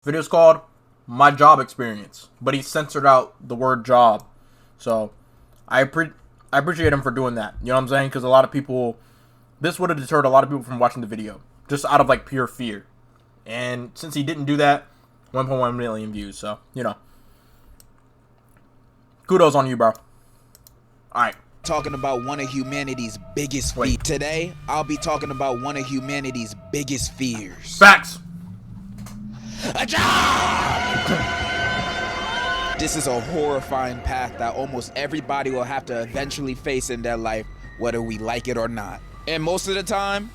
Video's called My Job Experience, but he censored out the word job. So I appreciate him for doing that. You know what I'm saying? Because a lot of people, this would have deterred a lot of people from watching the video just out of like pure fear. And since he didn't do that, 1.1 million views. So, you know, kudos on you, bro. All right. Talking about one of humanity's biggest fears. Today, I'll be talking about one of humanity's biggest fears. Facts. A job! This is a horrifying path that almost everybody will have to eventually face in their life, whether we like it or not. And most of the time,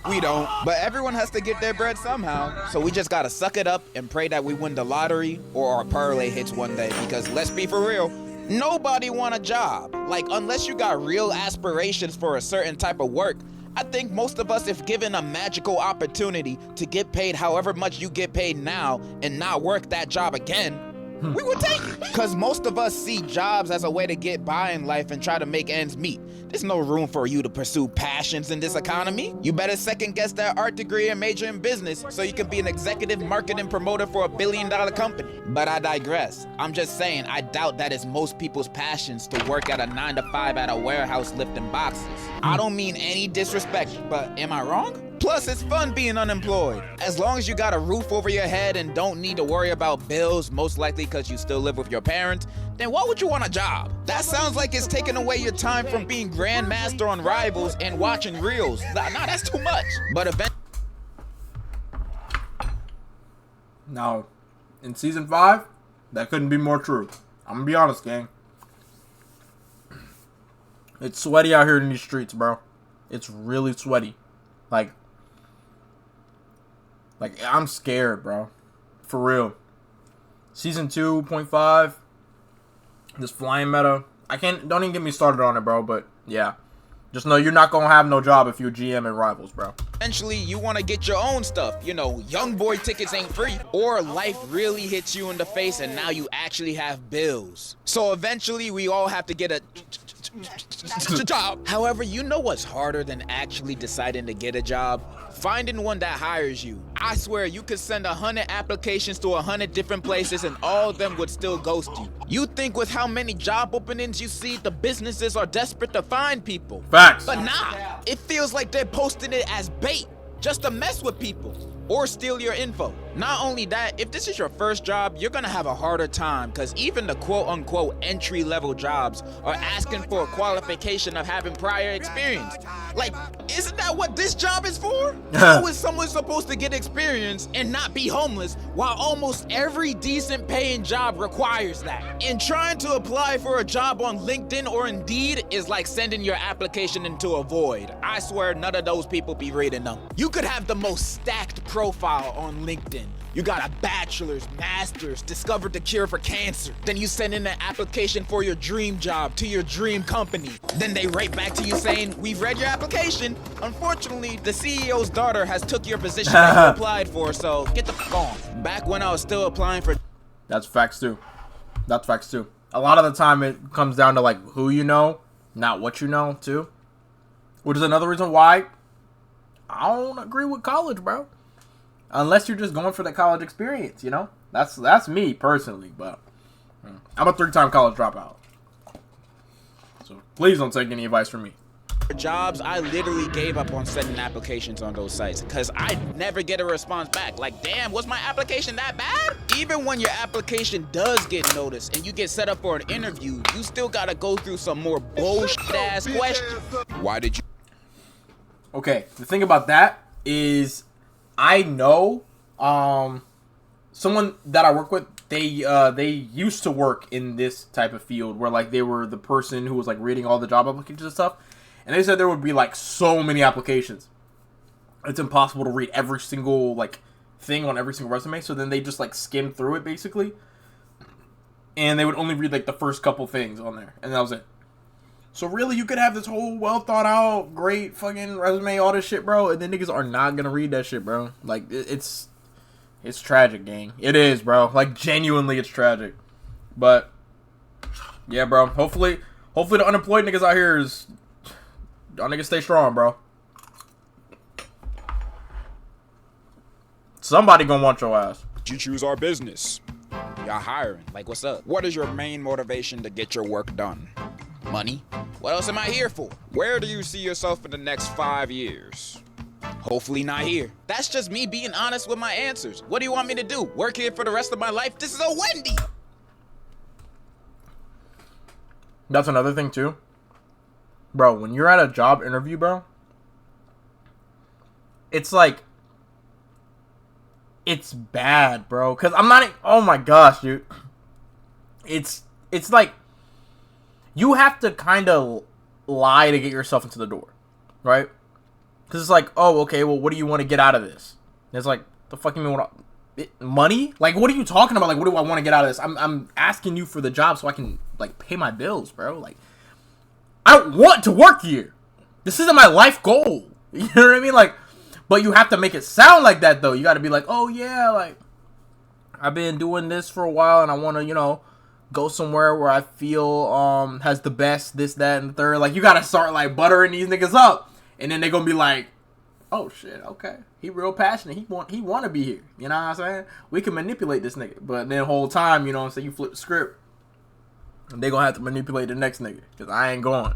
we don't. But everyone has to get their bread somehow. So we just gotta suck it up and pray that we win the lottery or our parlay hits one day. Because let's be for real, nobody want a job. Like, unless you got real aspirations for a certain type of work, I think most of us, if given a magical opportunity to get paid however much you get paid now and not work that job again, we would take it. Because most of us see jobs as a way to get by in life and try to make ends meet. There's no room for you to pursue passions in this economy. You better second guess that art degree and major in business so you can be an executive marketing promoter for $1 billion company. But I digress. I'm just saying, I doubt that is most people's passions to work at a 9 to 5 at a warehouse lifting boxes. I don't mean any disrespect, but am I wrong? Plus, it's fun being unemployed. As long as you got a roof over your head and don't need to worry about bills, most likely because you still live with your parents, then why would you want a job? That sounds like it's taking away your time from being grandmaster on Rivals and watching reels. Nah, that's too much. But eventually... Now, in Season 5, that couldn't be more true. I'm gonna be honest, gang. It's sweaty out here in these streets, bro. It's really sweaty. Like, I'm scared, bro. For real. Season 2.5. This flying meta. Don't even get me started on it, bro. But, yeah. Just know you're not going to have no job if you're GM in Rivals, bro. Eventually, you want to get your own stuff. You know, young boy tickets ain't free. Or life really hits you in the face and now you actually have bills. So eventually, we all have to get a job. However, you know what's harder than actually deciding to get a job? Finding one that hires you. I swear you could send 100 applications to 100 different places and all of them would still ghost you. You think with how many job openings you see, the businesses are desperate to find people. Facts. But nah, it feels like they're posting it as bait, just to mess with people or steal your info. Not only that, if this is your first job, you're gonna have a harder time because even the quote-unquote entry-level jobs are asking for a qualification of having prior experience. Like, isn't that what this job is for? How is someone supposed to get experience and not be homeless while almost every decent paying job requires that? And trying to apply for a job on LinkedIn or Indeed is like sending your application into a void. I swear none of those people be reading them. You could have the most stacked profile on LinkedIn. You got a bachelor's, master's, discovered the cure for cancer. Then you send in an application for your dream job to your dream company. Then they write back to you saying, we've read your application. Unfortunately, the CEO's daughter has took your position that you applied for, so get the f on. Back when I was still applying for... That's facts too. That's facts too. A lot of the time it comes down to like who you know, not what you know too. Which is another reason why I don't agree with college, bro. Unless you're just going for the college experience, you know? That's me personally, but I'm a 3-time college dropout. So please don't take any advice from me. Jobs, I literally gave up on sending applications on those sites because I never get a response back. Like, damn, was my application that bad? Even when your application does get noticed and you get set up for an interview, you still gotta go through some more bullshit ass questions. Why did you? Okay, the thing about that is I know someone that I work with, they used to work in this type of field where like they were the person who was like reading all the job applications and stuff. And they said there would be like so many applications. It's impossible to read every single like thing on every single resume. So then they just like skim through it basically. And they would only read like the first couple things on there. And that was it. So really you could have this whole well thought out, great fucking resume, all this shit, bro. And then niggas are not gonna read that shit, bro. Like it's tragic, gang. It is, bro. Like genuinely it's tragic. But yeah, bro. Hopefully the unemployed niggas out here is... Y'all niggas stay strong, bro. Somebody gonna want your ass. you choose our business? Y'all hiring. Like, what's up? What is your main motivation to get your work done? Money? What else am I here for? Where do you see yourself in the next 5 years? Hopefully not here. That's just me being honest with my answers. What do you want me to do? Work here for the rest of my life? This is a Wendy! That's another thing too. Bro, when you're at a job interview, bro, it's like, it's bad, bro. Cause I'm not, oh my gosh, dude. It's like, you have to kind of lie to get yourself into the door, right? Cause it's like, oh, okay, well, what do you want to get out of this? And it's like, the fuck you mean, money? Like, what are you talking about? Like, what do I want to get out of this? I'm asking you for the job so I can, like, pay my bills, bro. Like, I don't want to work here. This isn't my life goal. You know what I mean? Like, but you have to make it sound like that, though. You got to be like, oh, yeah, like, I've been doing this for a while, and I want to, you know, go somewhere where I feel has the best, this, that, and the third. Like, you got to start, like, buttering these niggas up. And then they're going to be like, oh, shit, okay. He real passionate. He want to be here. You know what I'm saying? We can manipulate this nigga. But then the whole time, you know what I'm saying, you flip the script. And they gonna have to manipulate the next nigga, because I ain't going.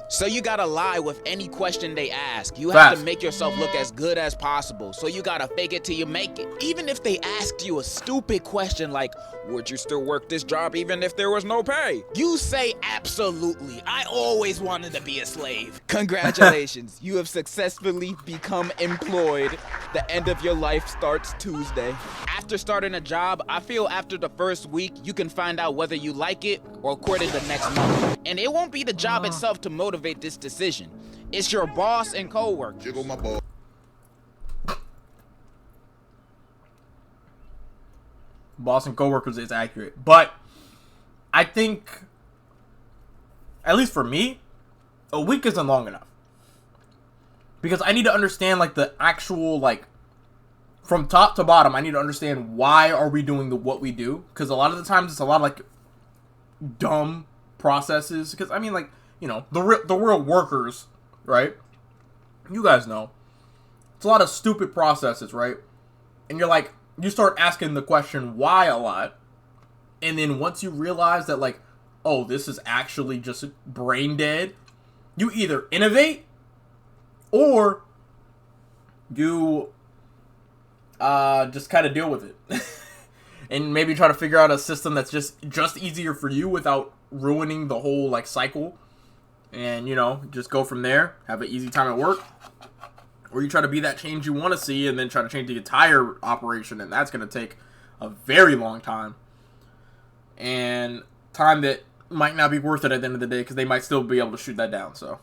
So you gotta lie with any question they ask. You Fast. have to make yourself look as good as possible. So you gotta fake it till you make it. Even if they asked you a stupid question like, would you still work this job even if there was no pay? You say, absolutely. I always wanted to be a slave. Congratulations. You have successfully become employed. The end of your life starts Tuesday. After starting a job, I feel after the first week, you can find out whether you like it or quit it the next month. And it won't be the job itself to motivate this decision. It's your boss and coworkers. Jiggle my ball. Boss and coworkers is accurate. But I think, at least for me, a week isn't long enough. Because I need to understand, like, the actual, like, from top to bottom, I need to understand why are we doing what we do. Because a lot of the times it's a lot of, like, dumb processes. Because, I mean, like, you know, the real workers, right? You guys know. It's a lot of stupid processes, right? And you're like, you start asking the question why a lot. And then once you realize that, like, oh, this is actually just brain dead, you either innovate or you just kind of deal with it. And maybe try to figure out a system that's just easier for you without ruining the whole, like, cycle. And, you know, just go from there. Have an easy time at work. Or you try to be that change you want to see and then try to change the entire operation. And that's going to take a very long time. And time that might not be worth it at the end of the day because they might still be able to shoot that down. So,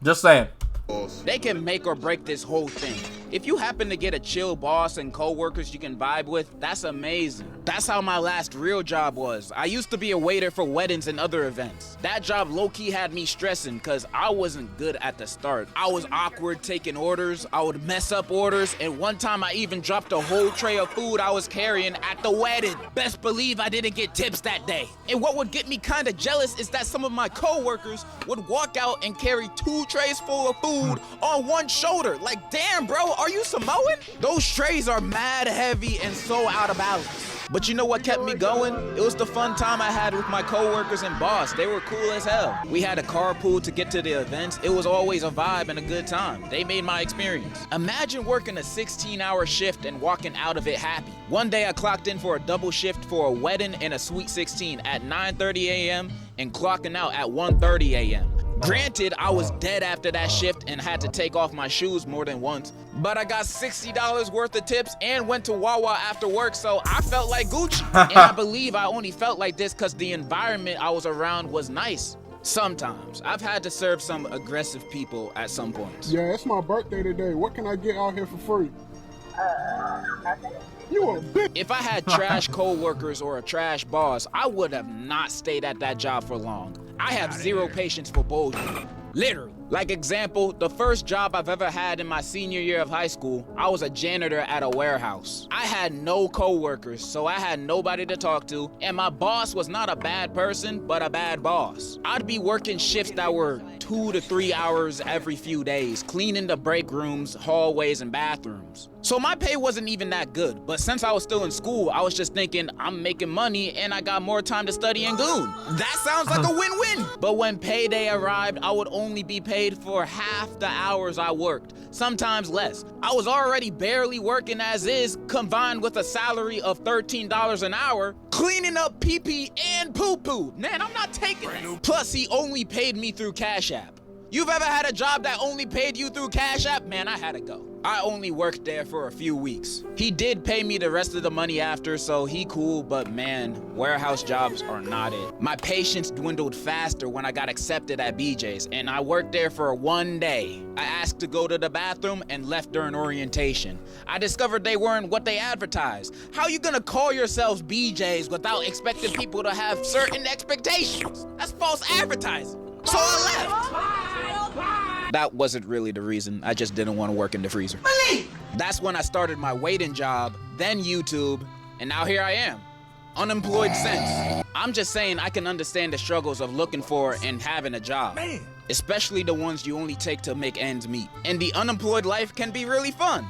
just saying. They can make or break this whole thing. If you happen to get a chill boss and co-workers you can vibe with, that's amazing. That's how my last real job was. I used to be a waiter for weddings and other events. That job low-key had me stressing because I wasn't good at the start. I was awkward taking orders, I would mess up orders, and one time I even dropped a whole tray of food I was carrying at the wedding. Best believe I didn't get tips that day. And what would get me kinda jealous is that some of my co-workers would walk out and carry 2 trays full of food on one shoulder. Like, damn, bro, are you Samoan? Those trays are mad heavy and so out of balance. But you know what kept me going? It was the fun time I had with my coworkers and boss. They were cool as hell. We had a carpool to get to the events. It was always a vibe and a good time. They made my experience. Imagine working a 16-hour shift and walking out of it happy. One day I clocked in for a double shift for a wedding and a Sweet 16 at 9:30 a.m. and clocking out at 1:30 a.m. Granted, I was dead after that shift and had to take off my shoes more than once, but I got $60 worth of tips and went to Wawa after work, so I felt like Gucci. And I believe I only felt like this because the environment I was around was nice. Sometimes. I've had to serve some aggressive people at some points. Yeah, it's my birthday today. What can I get out here for free? You a bitch. If I had trash co-workers or a trash boss, I would have not stayed at that job for long. I have zero patience for bullshit. Literally. Like example, the first job I've ever had in my senior year of high school, I was a janitor at a warehouse. I had no coworkers, so I had nobody to talk to, and my boss was not a bad person, but a bad boss. I'd be working shifts that were 2 to 3 hours every few days, cleaning the break rooms, hallways, and bathrooms. So my pay wasn't even that good, but since I was still in school, I was just thinking, I'm making money and I got more time to study and goon. That sounds like a win-win. But when payday arrived, I would only be paid for half the hours I worked, sometimes less. I was already barely working as is, combined with a salary of $13 an hour, cleaning up pee-pee and poo-poo. Man, I'm not taking it. Plus, he only paid me through Cash App. You've ever had a job that only paid you through Cash App? Man, I had to go. I only worked there for a few weeks. He did pay me the rest of the money after, so he cool, but man, warehouse jobs are not it. My patience dwindled faster when I got accepted at BJ's, and I worked there for 1 day. I asked to go to the bathroom and left during orientation. I discovered they weren't what they advertised. How you gonna call yourselves BJ's without expecting people to have certain expectations? That's false advertising. So I left. That wasn't really the reason. I just didn't want to work in the freezer. That's when I started my waiting job, then YouTube, and now here I am. Unemployed since. I'm just saying I can understand the struggles of looking for and having a job. Especially the ones you only take to make ends meet. And the unemployed life can be really fun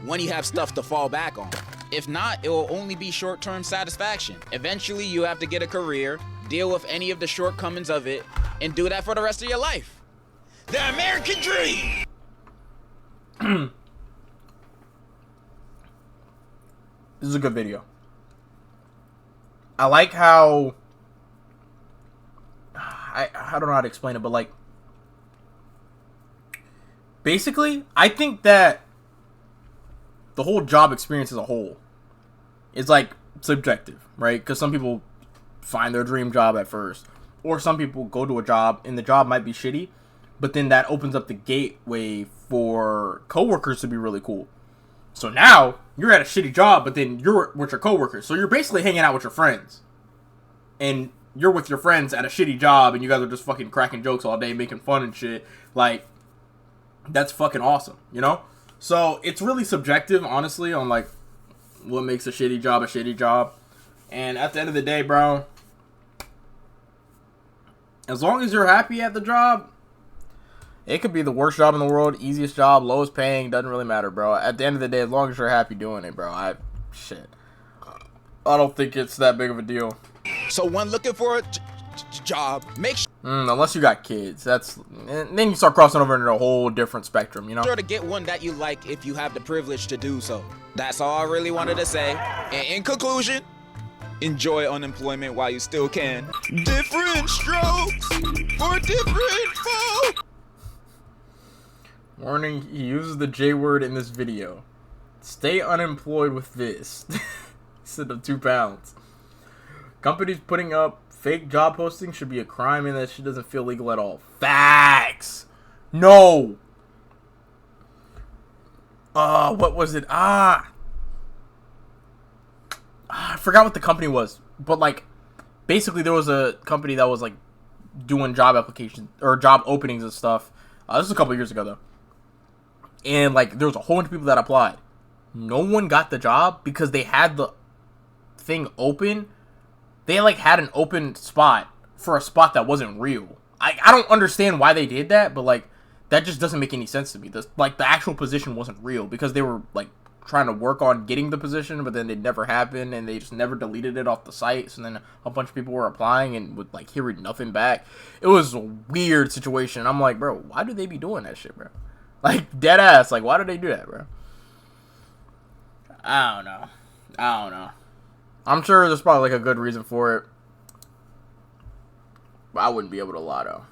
when you have stuff to fall back on. If not, it will only be short-term satisfaction. Eventually, you have to get a career, deal with any of the shortcomings of it, and do that for the rest of your life. The American dream! This is a good video. I like how... I don't know how to explain it, but like... Basically, I think that the whole job experience as a whole is like subjective, right? Because some people find their dream job at first, or some people go to a job and the job might be shitty, but then that opens up the gateway for coworkers to be really cool. So now you're at a shitty job, but then you're with your coworkers, so you're basically hanging out with your friends, and you're with your friends at a shitty job, and you guys are just fucking cracking jokes all day, making fun and shit. Like, that's fucking awesome, you know? So it's really subjective, honestly, on like what makes a shitty job. And at the end of the day, bro, as long as you're happy at the job, it could be the worst job in the world, easiest job, lowest paying, doesn't really matter, bro. At the end of the day, as long as you're happy doing it, bro, I don't think it's that big of a deal. So when looking for a job, make sure Unless you got kids, and then you start crossing over into a whole different spectrum, you know? sure to get one that you like if you have the privilege to do so. That's all I really wanted to say. And in conclusion, enjoy unemployment while you still can. Different strokes for different folks. Warning, he uses the J word in this video. Stay unemployed with this. Instead of 2 pounds. Companies putting up fake job postings should be a crime, and that shit doesn't feel legal at all. Facts! No! What was it? I forgot what the company was. But, like, basically there was a company that was, like, doing job applications, or job openings and stuff. This was a couple years ago, though. And, like, there was a whole bunch of people that applied. No one got the job because they had the thing open. They, like, had an open spot for a spot that wasn't real. I don't understand why they did that, but, like, that just doesn't make any sense to me. The actual position wasn't real because they were, like, trying to work on getting the position, but then it never happened, and they just never deleted it off the site. So then a bunch of people were applying and would, like, hearing nothing back. It was a weird situation. I'm like, bro, why do they be doing that shit, bro? Like, dead ass. Like, why do they do that, bro? I don't know. I'm sure there's probably, like, a good reason for it. But I wouldn't be able to lie, though.